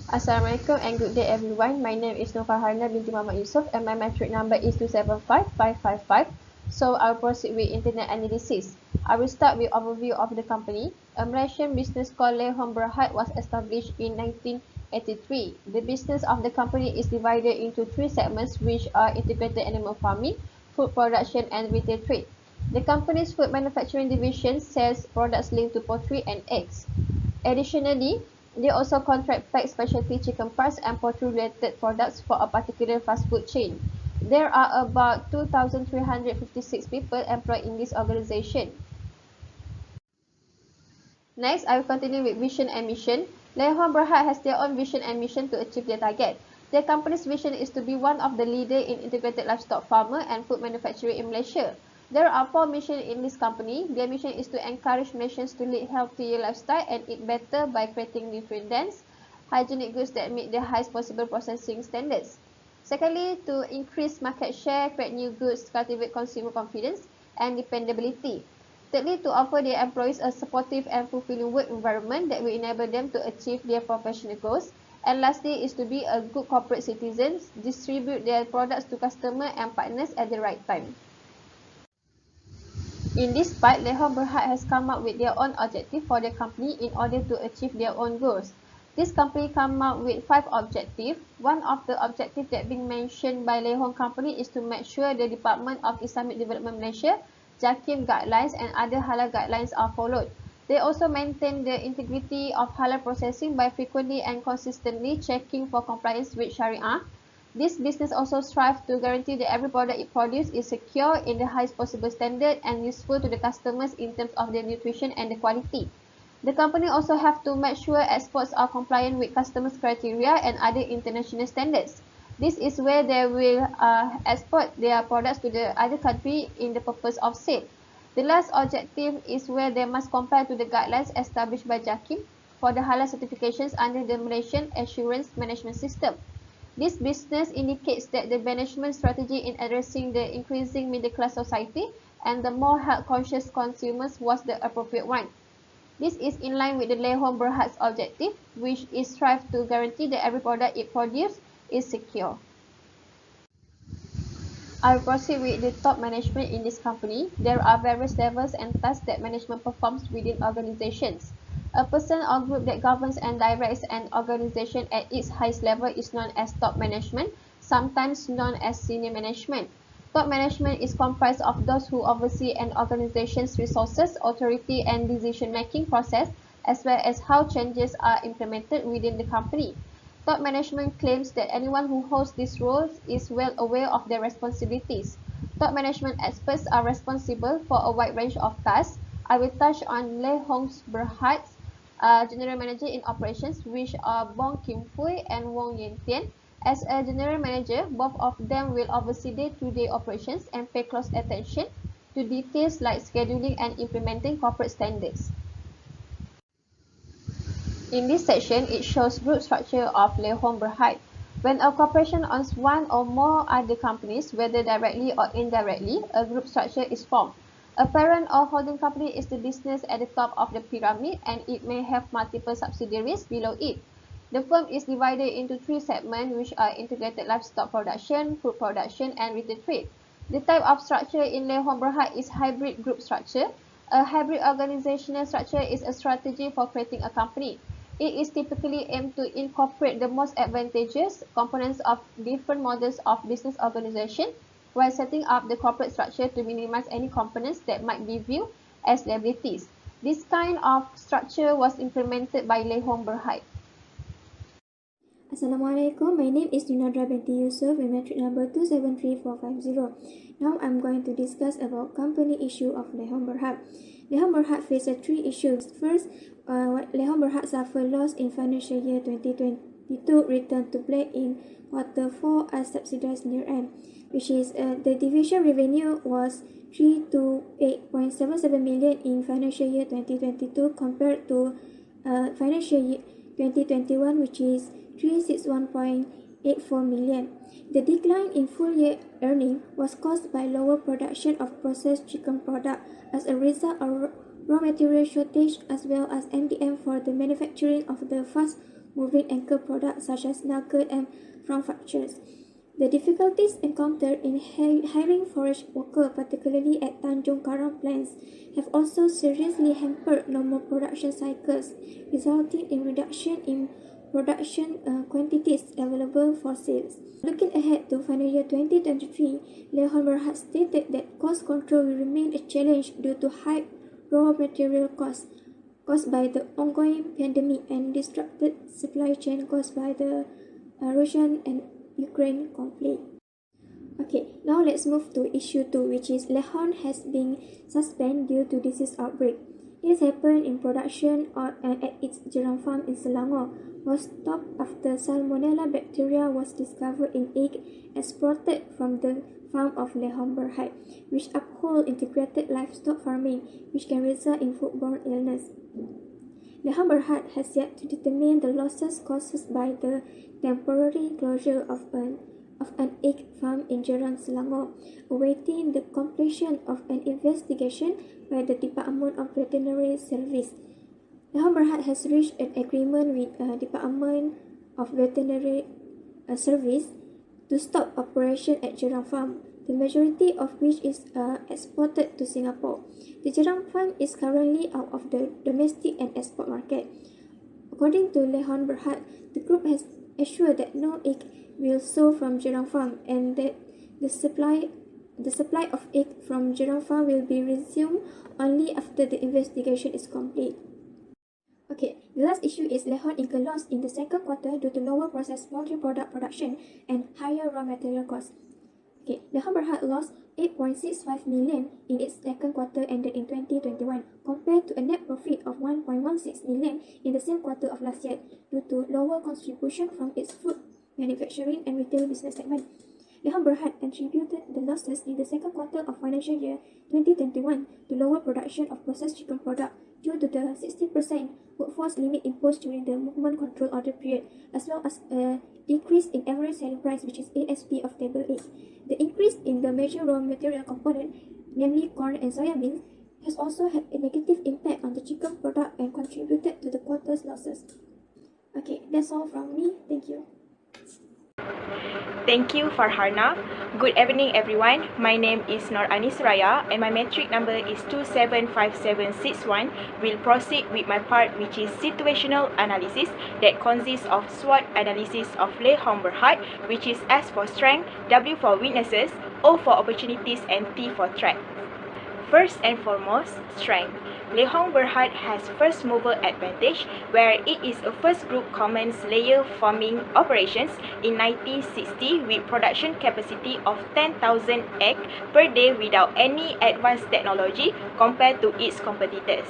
Assalamualaikum and good day everyone. My name is FARHANA binti Muhammad YUSOF and my metric number is 2755555. So I'll proceed with internet analysis. I will start with overview of the company. A Malaysian business called Berhad was established in 1983. The business of the company is divided into three segments which are integrated animal farming, food production and retail trade. The company's food manufacturing division sells products linked to poultry and eggs. Additionally, they also contract pack specialty chicken parts and poultry-related products for a particular fast food chain. There are about 2,356 people employed in this organization. Next, I will continue with vision and mission. Berhad has their own vision and mission to achieve their target. Their company's vision is to be one of the leaders in integrated livestock farmer and food manufacturing in Malaysia. There are four missions in this company. Their mission is to encourage Malaysians to lead healthier lifestyle and eat better by creating nutrient-dense, hygienic goods that meet the highest possible processing standards. Secondly, to increase market share, create new goods, cultivate consumer confidence and dependability. Thirdly, to offer their employees a supportive and fulfilling work environment that will enable them to achieve their professional goals. And lastly is to be a good corporate citizen, distribute their products to customers and partners at the right time. In this part, Berhad has come up with their own objective for the company in order to achieve their own goals. This company come up with 5 objectives. One of the objectives that being mentioned by company is to make sure the Department of Islamic Development Malaysia, JAKIM guidelines and other halal guidelines are followed. They also maintain the integrity of halal processing by frequently and consistently checking for compliance with Sharia. This business also strives to guarantee that every product it produces is secure in the highest possible standard and useful to the customers in terms of their nutrition and the quality. The company also have to make sure exports are compliant with customers' criteria and other international standards. This is where they will export their products to the other country in the purpose of sale. The last objective is where they must comply to the guidelines established by JAKIM for the halal certifications under the Malaysian Assurance Management System. This business indicates that the management strategy in addressing the increasing middle class society and the more health-conscious consumers was the appropriate one. This is in line with the Berhad's objective, which is strive to guarantee that every product it produces is secure. I will proceed with the top management in this company. There are various levels and tasks that management performs within organizations. A person or group that governs and directs an organization at its highest level is known as top management, sometimes known as senior management. Top management is comprised of those who oversee an organization's resources, authority, and decision-making process, as well as how changes are implemented within the company. Top management claims that anyone who holds these roles is well aware of their responsibilities. Top management experts are responsible for a wide range of tasks. I will touch on Berhad's General Manager in Operations, which are Bong Kim Fui and Wong Yen Tian. As a General Manager, both of them will oversee day-to-day operations and pay close attention to details like scheduling and implementing corporate standards. In this section, it shows group structure of Berhad. When a corporation owns one or more other companies, whether directly or indirectly, a group structure is formed. A parent or holding company is the business at the top of the pyramid and it may have multiple subsidiaries below it. The firm is divided into 3 segments which are integrated livestock production, food production and retail trade. The type of structure in Berhad is hybrid group structure. A hybrid organizational structure is a strategy for creating a company. It is typically aimed to incorporate the most advantageous components of different models of business organization while setting up the corporate structure to minimize any components that might be viewed as liabilities. This kind of structure was implemented by Berhad. Assalamualaikum, my name is NURNADHRAH binti YUSOF with metric number 273450. Now I'm going to discuss about company issue of Berhad. Berhad faces 3 issues. First, Berhad suffered loss in financial year 2022, returned to black in quarter 4 as subsidized near end, which is the division revenue was 328.77 million in financial year 2022 compared to financial year 2021, which is 361.84 million. The decline in full year earning was caused by lower production of processed chicken product as a result of raw material shortage as well as MDM for the manufacturing of the fast moving anchor products such as nugget and prawn fractures. The difficulties encountered in hiring forage workers, particularly at Tanjung Karang plants, have also seriously hampered normal production cycles, resulting in reduction in production quantities available for sales. Looking ahead to financial year 2023, Berhad stated that cost control will remain a challenge due to high raw material costs caused by the ongoing pandemic and disrupted supply chain caused by the Russian and Ukraine conflict. Okay, now let's move to issue 2, which is Lehon has been suspended due to disease outbreak. It happened in production at its Jerang farm in Selangor, was stopped after Salmonella bacteria was discovered in egg exported from the farm of Berhad, which uphold integrated livestock farming, which can result in foodborne illness. Berhad has yet to determine the losses caused by the temporary closure of an egg farm in Jerang, Selangor, awaiting the completion of an investigation by the Department of Veterinary Service. Berhad has reached an agreement with the Department of Veterinary Service to stop operation at Jerang farm, the majority of which is exported to Singapore. The Jerang farm is currently out of the domestic and export market. According to Berhad, the group has assured that no egg will sold from Jerang farm and that the supply of egg from Jerang farm will be resumed only after the investigation is complete. Okay, the last issue is Lehon incurred loss in the second quarter due to lower processed poultry product production and higher raw material costs. Okay, Berhad lost 8.65 million in its second quarter ended in 2021 compared to a net profit of 1.16 million in the same quarter of last year due to lower contribution from its food manufacturing and retail business segment. Berhad attributed the losses in the second quarter of financial year 2021 to lower production of processed chicken product due to the 60% workforce limit imposed during the movement control order period, as well as a decrease in average selling price, which is ASP of table 8. The increase in the major raw material component, namely corn and soya beans, has also had a negative impact on the chicken product and contributed to the quarter's losses. Okay, that's all from me. Thank you. Thank you, Farhana. Good evening, everyone. My name is NURNADHRAH and my metric number is 275761. We'll proceed with my part, which is situational analysis that consists of SWOT analysis of Berhad, which is S for strength, W for weaknesses, O for opportunities, and T for threat. First and foremost, strength. Berhad has first mover advantage, where it is a first group commons layer farming operations in 1960 with production capacity of 10,000 eggs per day without any advanced technology compared to its competitors.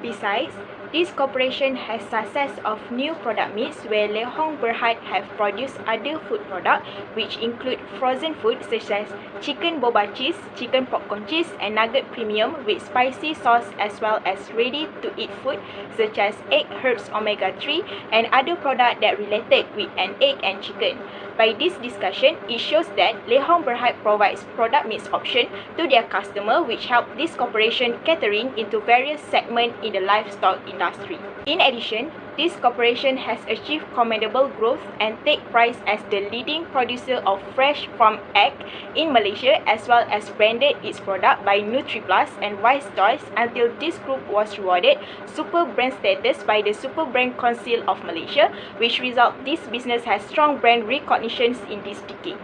Besides, this corporation has success of new product mix where Berhad have produced other food products which include frozen food such as chicken boba cheese, chicken popcorn cheese, and nugget premium with spicy sauce, as well as ready-to-eat food such as egg herbs omega-3 and other products that related with an egg and chicken. By this discussion, it shows that Berhad provides product mix option to their customer, which help this corporation catering into various segments in the livestock industry. In addition, this corporation has achieved commendable growth and take prize as the leading producer of fresh farm egg in Malaysia, as well as branded its product by NutriPlus and Wise Choice until this group was rewarded Super Brand status by the Super Brand Council of Malaysia, which result this business has strong brand recognitions in this decade.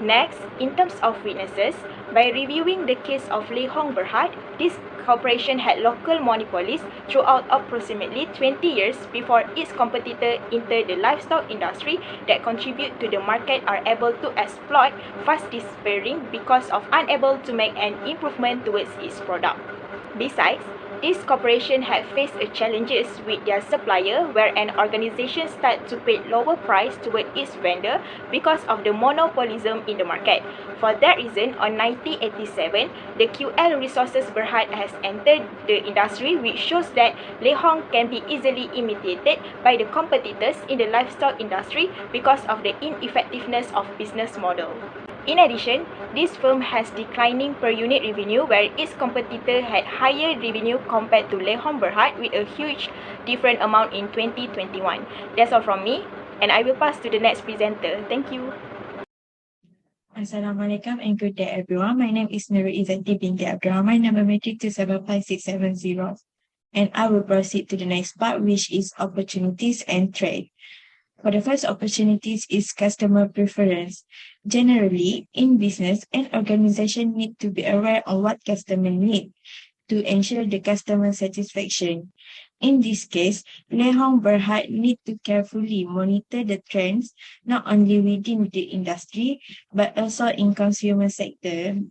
Next, in terms of weaknesses, by reviewing the case of Berhad, this corporation had local monopolies throughout approximately 20 years before its competitor entered the livestock industry that contribute to the market are able to exploit fast disappearing because of unable to make an improvement towards its product. Besides, this corporation had faced challenges with their supplier where an organization started to pay lower price toward its vendor because of the monopolism in the market. For that reason, on 1987, the QL Resources Berhad has entered the industry, which shows that can be easily imitated by the competitors in the livestock industry because of the ineffectiveness of business model. In addition, this firm has declining per unit revenue where its competitor had higher revenue compared to Berhad with a huge different amount in 2021. That's all from me, and I will pass to the next presenter. Thank you. Assalamualaikum and good day everyone. My name is NURUL IZZATI binti ABDUL, number matric 275670. And I will proceed to the next part, which is opportunities and trade. For the first opportunities is customer preference. Generally, in business, an organization need to be aware of what customers need to ensure the customer satisfaction. In this case, Berhad need to carefully monitor the trends not only within the industry but also in consumer sector.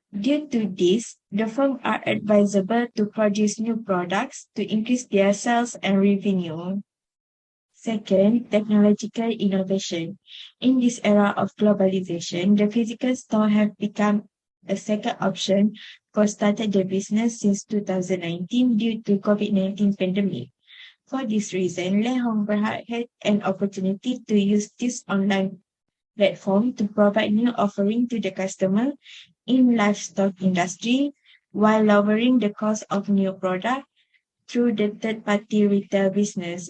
Due to this, the firm are advisable to produce new products to increase their sales and revenue. Second, technological innovation. In this era of globalization, the physical store have become a second option for started the business since 2019 due to COVID-19 pandemic. For this reason, Berhad had an opportunity to use this online platform to provide new offering to the customer in livestock industry while lowering the cost of new product through the third-party retail business.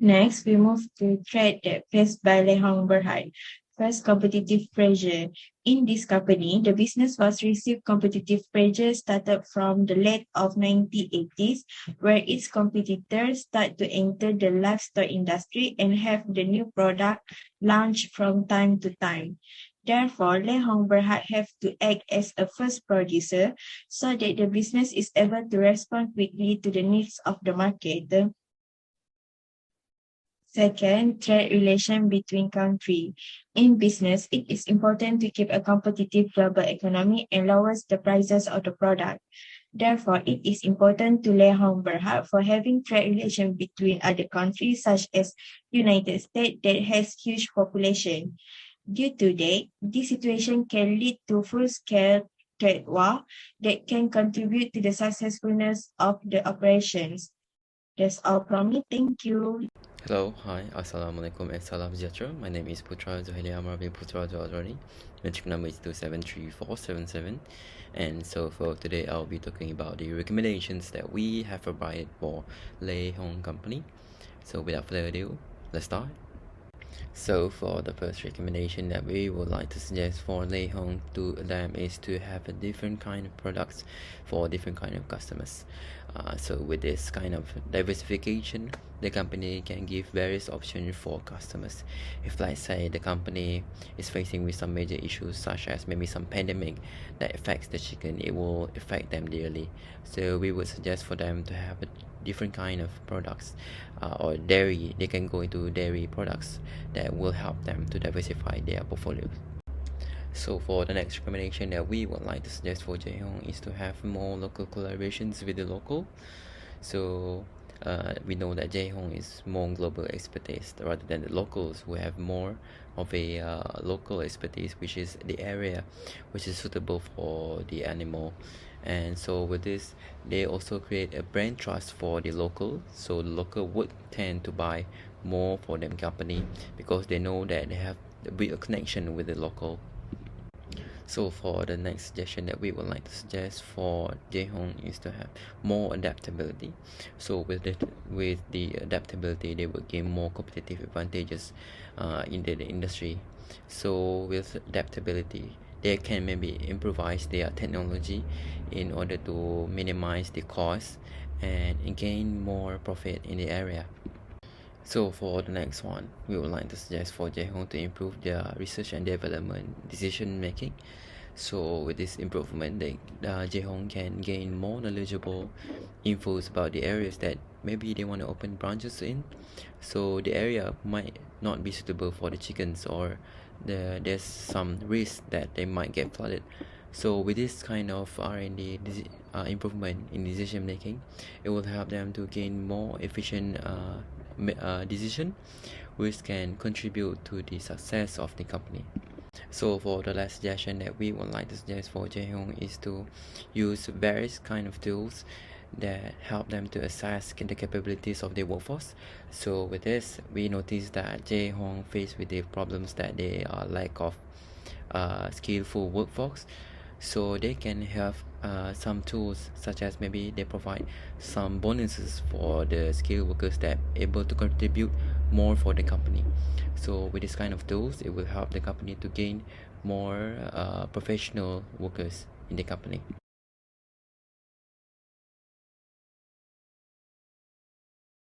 Next, we move to trade that faced by Berhad. First, competitive pressure. In this company, the business was received competitive pressure started from the late of 1980s, where its competitors start to enter the livestock industry and have the new product launched from time to time. Therefore, Berhad have to act as a first producer so that the business is able to respond quickly to the needs of the market. Second, trade relation between countries. In business, it is important to keep a competitive global economy and lowers the prices of the product. Therefore, it is important to Berhad for having trade relation between other countries such as United States that has huge population. Due to that, this situation can lead to full-scale trade war that can contribute to the successfulness of the operations. That's all from me. Thank you. Hello, hi, Assalamualaikum and salam sejahtera. My name is PUTRA ZUHAILIE AMMAR bin PUTRA AZRONIE. Matric number is 273477. And so for today, I'll be talking about the recommendations that we have provided for company. So without further ado, let's start. So for the first recommendation that we would like to suggest for to them is to have a different kind of products for different kind of customers. So with this kind of diversification, the company can give various options for customers. If let's say the company is facing with some major issues such as maybe some pandemic that affects the chicken, it will affect them dearly. So we would suggest for them to have a different kind of products or dairy. They can go into dairy products that will help them to diversify their portfolio. So for the next recommendation that we would like to suggest for Jaehyung is to have more local collaborations with the local. So we know that Jaehyung is more global expertise rather than the locals who have more of a local expertise, which is the area which is suitable for the animal. And so with this, they also create a brand trust for the local, so the local would tend to buy more for them company because they know that they have a big connection with the local. So for the next suggestion that we would like to suggest for Jaehyung is to have more adaptability. So with the adaptability, they will gain more competitive advantages in the industry. So with adaptability, they can maybe improvise their technology in order to minimize the cost and gain more profit in the area. So for the next one, we would like to suggest for Jaehyung to improve their research and development decision making. So with this improvement, Jaehyung can gain more knowledgeable infos about the areas that maybe they want to open branches in. So the area might not be suitable for the chickens, or there's some risk that they might get flooded. So with this kind of R&D improvement in decision making, it will help them to gain more efficient decision, which can contribute to the success of the company. So for the last suggestion that we would like to suggest for Jaehyung is to use various kind of tools that help them to assess the capabilities of their workforce. So with this, we notice that Jaehyung faced with the problems that they are lack of skillful workforce, so they can have some tools, such as maybe they provide some bonuses for the skilled workers that able to contribute more for the company. So with this kind of tools, it will help the company to gain more professional workers in the company.